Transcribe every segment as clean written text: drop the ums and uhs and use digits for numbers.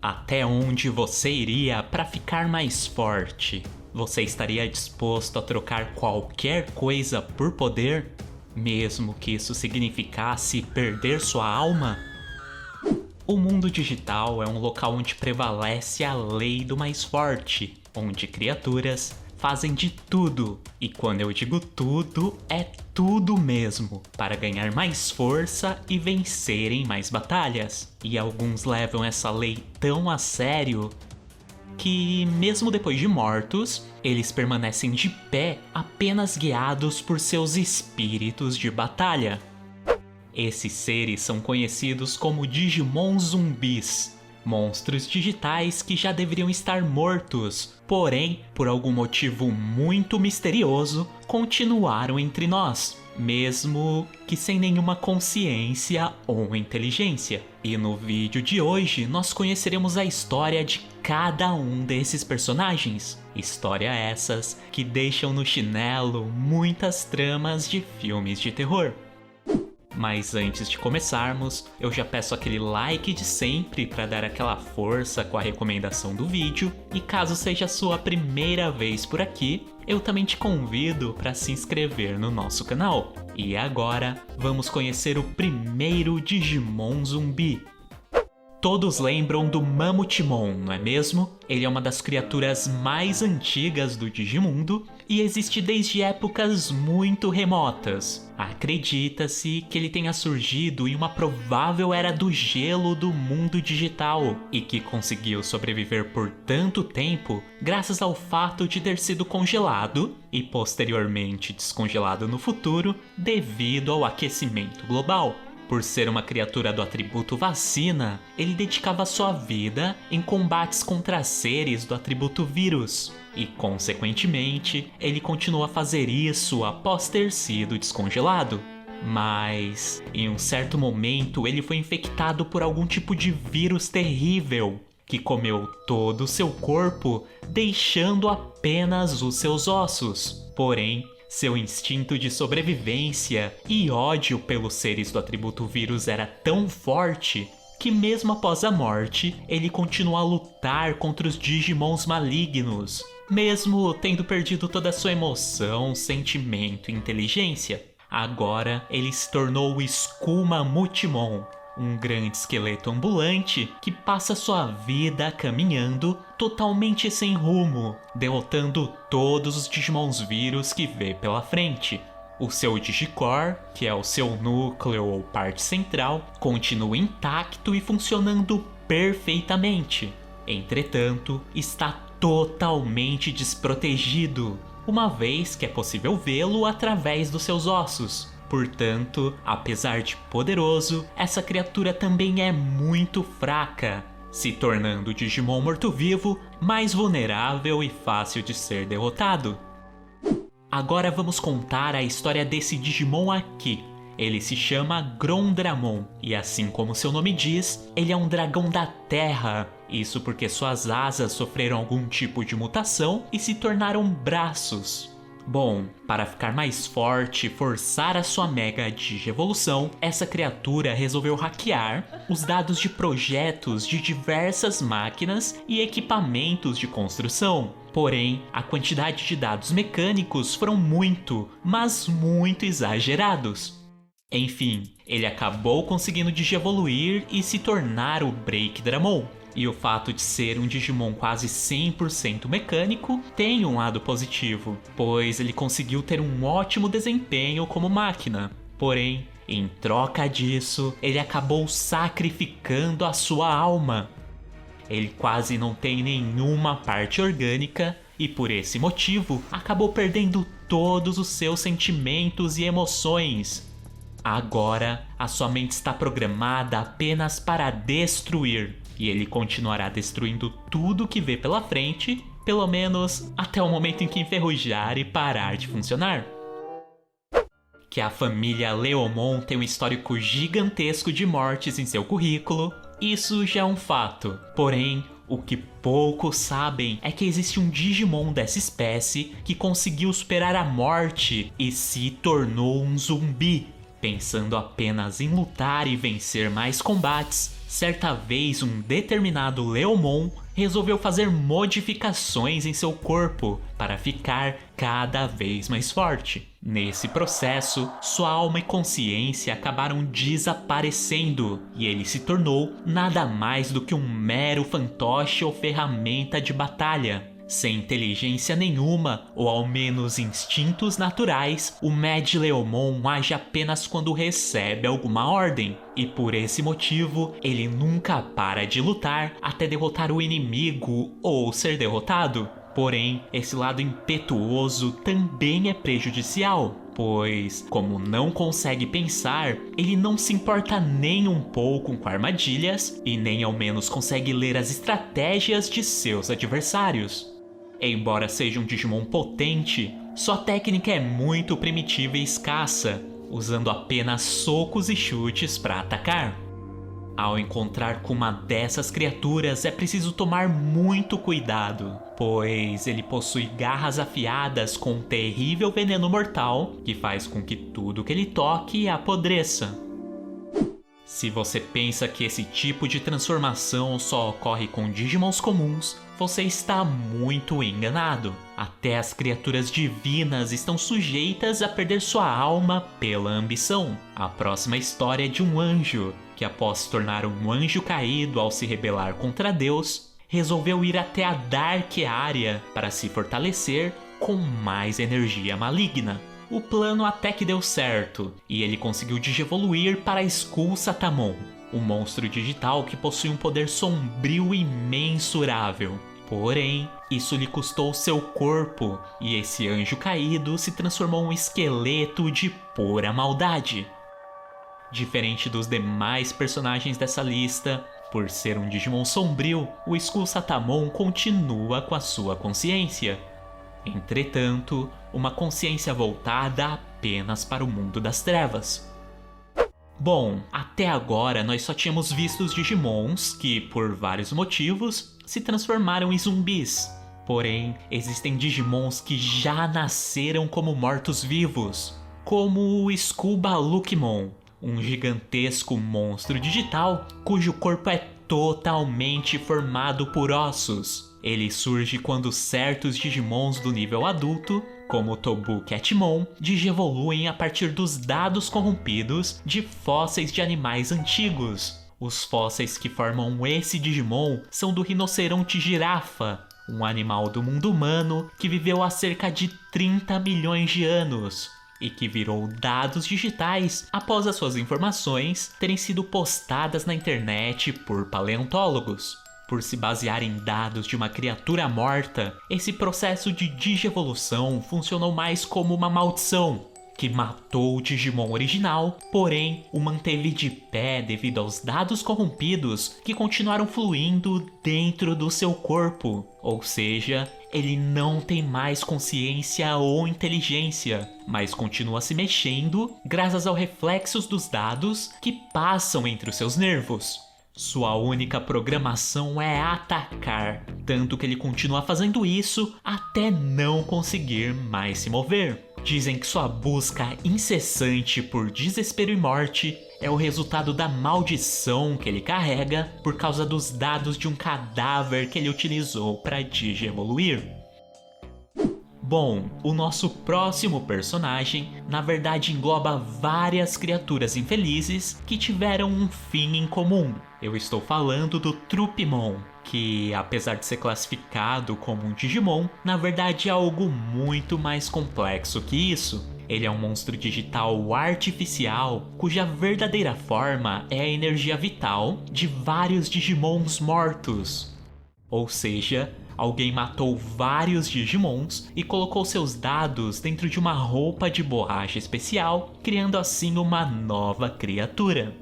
Até onde você iria para ficar mais forte? Você estaria disposto a trocar qualquer coisa por poder, mesmo que isso significasse perder sua alma? O mundo digital é um local onde prevalece a lei do mais forte, onde criaturas fazem de tudo, e quando eu digo tudo, é tudo mesmo, para ganhar mais força e vencerem mais batalhas. E alguns levam essa lei tão a sério que, mesmo depois de mortos, eles permanecem de pé apenas guiados por seus espíritos de batalha. Esses seres são conhecidos como Digimon zumbis, monstros digitais que já deveriam estar mortos, porém, por algum motivo muito misterioso, continuaram entre nós, mesmo que sem nenhuma consciência ou inteligência. E no vídeo de hoje nós conheceremos a história de cada um desses personagens. História essas que deixam no chinelo muitas tramas de filmes de terror. Mas antes de começarmos, eu já peço aquele like de sempre para dar aquela força com a recomendação do vídeo. E caso seja a sua primeira vez por aqui, eu também te convido para se inscrever no nosso canal. E agora, vamos conhecer o primeiro Digimon zumbi. Todos lembram do Mamutimon, não é mesmo? Ele é uma das criaturas mais antigas do Digimundo e existe desde épocas muito remotas. Acredita-se que ele tenha surgido em uma provável era do gelo do mundo digital e que conseguiu sobreviver por tanto tempo graças ao fato de ter sido congelado e posteriormente descongelado no futuro devido ao aquecimento global. Por ser uma criatura do atributo vacina, ele dedicava sua vida em combates contra seres do atributo vírus. E, consequentemente, ele continuou a fazer isso após ter sido descongelado. Mas, em um certo momento, ele foi infectado por algum tipo de vírus terrível, que comeu todo o seu corpo, deixando apenas os seus ossos. Porém, seu instinto de sobrevivência e ódio pelos seres do atributo vírus era tão forte que mesmo após a morte, ele continua a lutar contra os Digimons malignos, mesmo tendo perdido toda a sua emoção, sentimento e inteligência. Agora, ele se tornou o Skull-Mamutimon, um grande esqueleto ambulante que passa sua vida caminhando totalmente sem rumo, derrotando todos os Digimons vírus que vê pela frente. O seu Digicore, que é o seu núcleo ou parte central, continua intacto e funcionando perfeitamente. Entretanto, está totalmente desprotegido, uma vez que é possível vê-lo através dos seus ossos. Portanto, apesar de poderoso, essa criatura também é muito fraca, se tornando o Digimon morto-vivo mais vulnerável e fácil de ser derrotado. Agora vamos contar a história desse Digimon aqui. Ele se chama Grondramon, e assim como seu nome diz, ele é um dragão da Terra. Isso porque suas asas sofreram algum tipo de mutação e se tornaram braços. Bom, para ficar mais forte e forçar a sua mega digievolução, essa criatura resolveu hackear os dados de projetos de diversas máquinas e equipamentos de construção. Porém, a quantidade de dados mecânicos foram muito, mas muito exagerados. Enfim, ele acabou conseguindo digievoluir e se tornar o Breakdramon. E o fato de ser um Digimon quase 100% mecânico tem um lado positivo, pois ele conseguiu ter um ótimo desempenho como máquina. Porém, em troca disso, ele acabou sacrificando a sua alma. Ele quase não tem nenhuma parte orgânica e, por esse motivo, acabou perdendo todos os seus sentimentos e emoções. Agora, a sua mente está programada apenas para destruir. E ele continuará destruindo tudo que vê pela frente, pelo menos até o momento em que enferrujar e parar de funcionar. Que a família Leomon tem um histórico gigantesco de mortes em seu currículo, isso já é um fato. Porém, o que poucos sabem é que existe um Digimon dessa espécie que conseguiu superar a morte e se tornou um zumbi. Pensando apenas em lutar e vencer mais combates, certa vez um determinado Leomon resolveu fazer modificações em seu corpo para ficar cada vez mais forte. Nesse processo, sua alma e consciência acabaram desaparecendo e ele se tornou nada mais do que um mero fantoche ou ferramenta de batalha. Sem inteligência nenhuma, ou ao menos instintos naturais, o Mad Leomon age apenas quando recebe alguma ordem, e por esse motivo, ele nunca para de lutar até derrotar o inimigo ou ser derrotado. Porém, esse lado impetuoso também é prejudicial, pois, como não consegue pensar, ele não se importa nem um pouco com armadilhas e nem ao menos consegue ler as estratégias de seus adversários. Embora seja um Digimon potente, sua técnica é muito primitiva e escassa, usando apenas socos e chutes para atacar. Ao encontrar com uma dessas criaturas é preciso tomar muito cuidado, pois ele possui garras afiadas com um terrível veneno mortal que faz com que tudo que ele toque apodreça. Se você pensa que esse tipo de transformação só ocorre com Digimons comuns, você está muito enganado. Até as criaturas divinas estão sujeitas a perder sua alma pela ambição. A próxima história é de um anjo, que após se tornar um anjo caído ao se rebelar contra Deus, resolveu ir até a Dark Area para se fortalecer com mais energia maligna. O plano até que deu certo, e ele conseguiu digievoluir para Skull Satamon, um monstro digital que possui um poder sombrio e imensurável. Porém, isso lhe custou seu corpo, e esse anjo caído se transformou em um esqueleto de pura maldade. Diferente dos demais personagens dessa lista, por ser um Digimon sombrio, o Skull Satamon continua com a sua consciência. Entretanto, uma consciência voltada apenas para o mundo das trevas. Bom, até agora nós só tínhamos visto os Digimons que, por vários motivos, se transformaram em zumbis. Porém, existem Digimons que já nasceram como mortos-vivos, como o Skull Balukmon, um gigantesco monstro digital cujo corpo é totalmente formado por ossos. Ele surge quando certos Digimons do nível adulto, como o Tobu Catmon, digievoluem a partir dos dados corrompidos de fósseis de animais antigos. Os fósseis que formam esse Digimon são do rinoceronte girafa, um animal do mundo humano que viveu há cerca de 30 milhões de anos e que virou dados digitais após as suas informações terem sido postadas na internet por paleontólogos. Por se basear em dados de uma criatura morta, esse processo de digievolução funcionou mais como uma maldição, que matou o Digimon original, porém o manteve de pé devido aos dados corrompidos que continuaram fluindo dentro do seu corpo. Ou seja, ele não tem mais consciência ou inteligência, mas continua se mexendo graças aos reflexos dos dados que passam entre os seus nervos. Sua única programação é atacar, tanto que ele continua fazendo isso até não conseguir mais se mover. Dizem que sua busca incessante por desespero e morte é o resultado da maldição que ele carrega por causa dos dados de um cadáver que ele utilizou para digievoluir. Bom, o nosso próximo personagem na verdade engloba várias criaturas infelizes que tiveram um fim em comum. Eu estou falando do Trupimon, que apesar de ser classificado como um Digimon, na verdade é algo muito mais complexo que isso. Ele é um monstro digital artificial cuja verdadeira forma é a energia vital de vários Digimons mortos. Ou seja, alguém matou vários Digimons e colocou seus dados dentro de uma roupa de borracha especial, criando assim uma nova criatura.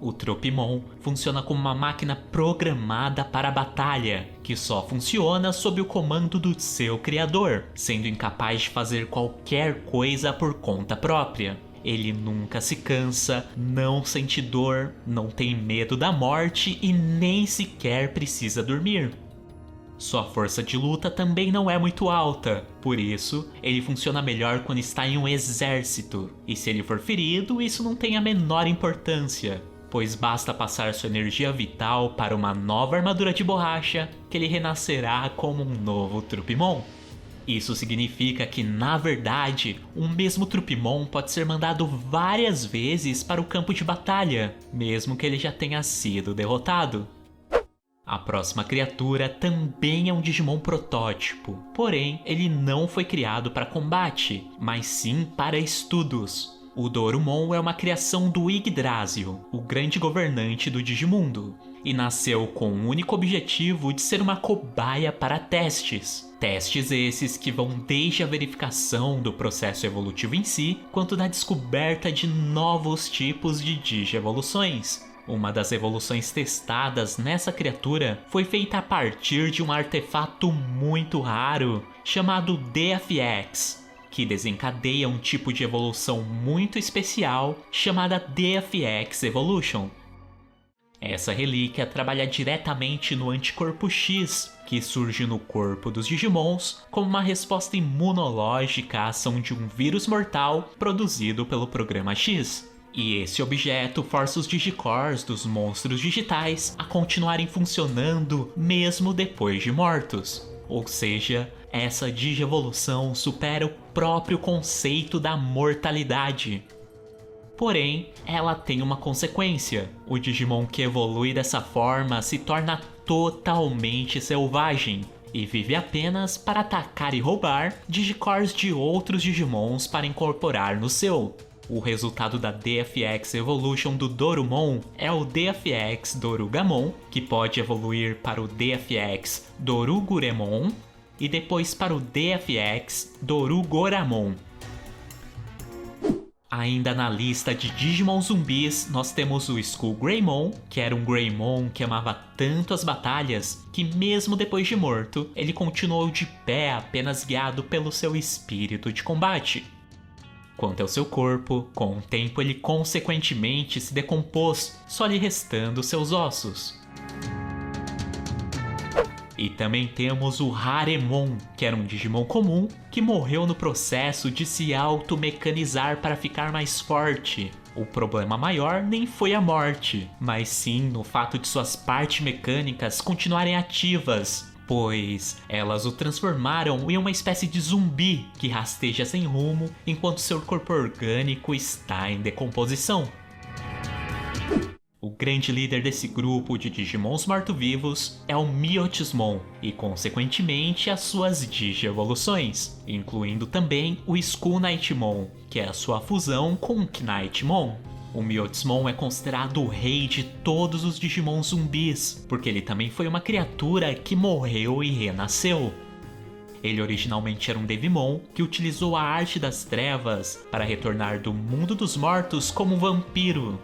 O Trupimon funciona como uma máquina programada para a batalha, que só funciona sob o comando do seu criador, sendo incapaz de fazer qualquer coisa por conta própria. Ele nunca se cansa, não sente dor, não tem medo da morte e nem sequer precisa dormir. Sua força de luta também não é muito alta, por isso ele funciona melhor quando está em um exército, e se ele for ferido, isso não tem a menor importância. pois basta passar sua energia vital para uma nova armadura de borracha que ele renascerá como um novo Trupimon. Isso significa que, na verdade, um mesmo Trupimon pode ser mandado várias vezes para o campo de batalha, mesmo que ele já tenha sido derrotado. A próxima criatura também é um Digimon protótipo, porém ele não foi criado para combate, mas sim para estudos. O Dorumon é uma criação do Yggdrasil, o grande governante do Digimundo, e nasceu com o único objetivo de ser uma cobaia para testes. Testes esses que vão desde a verificação do processo evolutivo em si, quanto da descoberta de novos tipos de digievoluções. Uma das evoluções testadas nessa criatura foi feita a partir de um artefato muito raro, chamado DFX, que desencadeia um tipo de evolução muito especial chamada DFX Evolution. Essa relíquia trabalha diretamente no anticorpo X, que surge no corpo dos Digimons como uma resposta imunológica à ação de um vírus mortal produzido pelo programa X. E esse objeto força os Digicores dos monstros digitais a continuarem funcionando mesmo depois de mortos. Ou seja, essa digievolução supera o próprio conceito da mortalidade. Porém, ela tem uma consequência. O Digimon que evolui dessa forma se torna totalmente selvagem e vive apenas para atacar e roubar Digicores de outros Digimons para incorporar no seu. O resultado da DFX Evolution do Dorumon é o DFX Dorugamon, que pode evoluir para o DFX Doruguremon e depois para o DFX Dorugoramon. Ainda na lista de Digimon zumbis, nós temos o Skull Greymon, que era um Greymon que amava tanto as batalhas que mesmo depois de morto, ele continuou de pé apenas guiado pelo seu espírito de combate. Quanto ao seu corpo, com o tempo ele consequentemente se decompôs, só lhe restando seus ossos. E também temos o Haremon, que era um Digimon comum que morreu no processo de se auto-mecanizar para ficar mais forte. O problema maior nem foi a morte, mas sim no fato de suas partes mecânicas continuarem ativas, pois elas o transformaram em uma espécie de zumbi que rasteja sem rumo enquanto seu corpo orgânico está em decomposição. O grande líder desse grupo de Digimons morto-vivos é o Miotismon e, consequentemente, as suas digievoluções, incluindo também o Skull Knightmon, que é a sua fusão com o Knightmon. O Miotismon é considerado o rei de todos os Digimon zumbis, porque ele também foi uma criatura que morreu e renasceu. Ele originalmente era um Devimon que utilizou a arte das trevas para retornar do mundo dos mortos como um vampiro.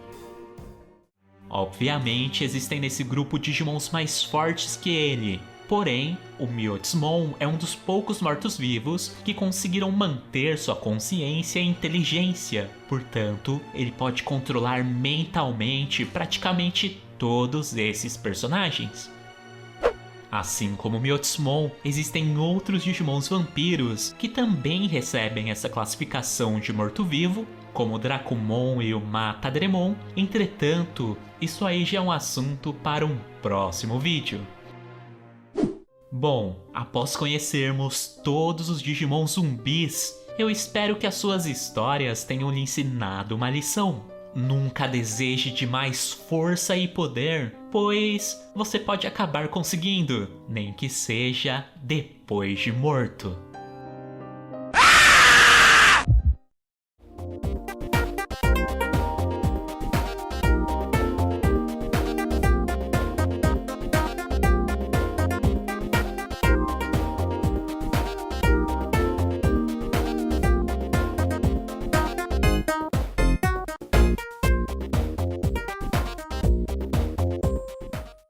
Obviamente existem nesse grupo Digimons mais fortes que ele, porém, o Miotismon é um dos poucos mortos-vivos que conseguiram manter sua consciência e inteligência, portanto, ele pode controlar mentalmente praticamente todos esses personagens. Assim como o Miotismon, existem outros Digimons vampiros que também recebem essa classificação de morto-vivo, como o Dracumon e o Matadremon. Entretanto, isso aí já é um assunto para um próximo vídeo. Bom, após conhecermos todos os Digimon zumbis, eu espero que as suas histórias tenham lhe ensinado uma lição. Nunca deseje de mais força e poder, pois você pode acabar conseguindo, nem que seja depois de morto.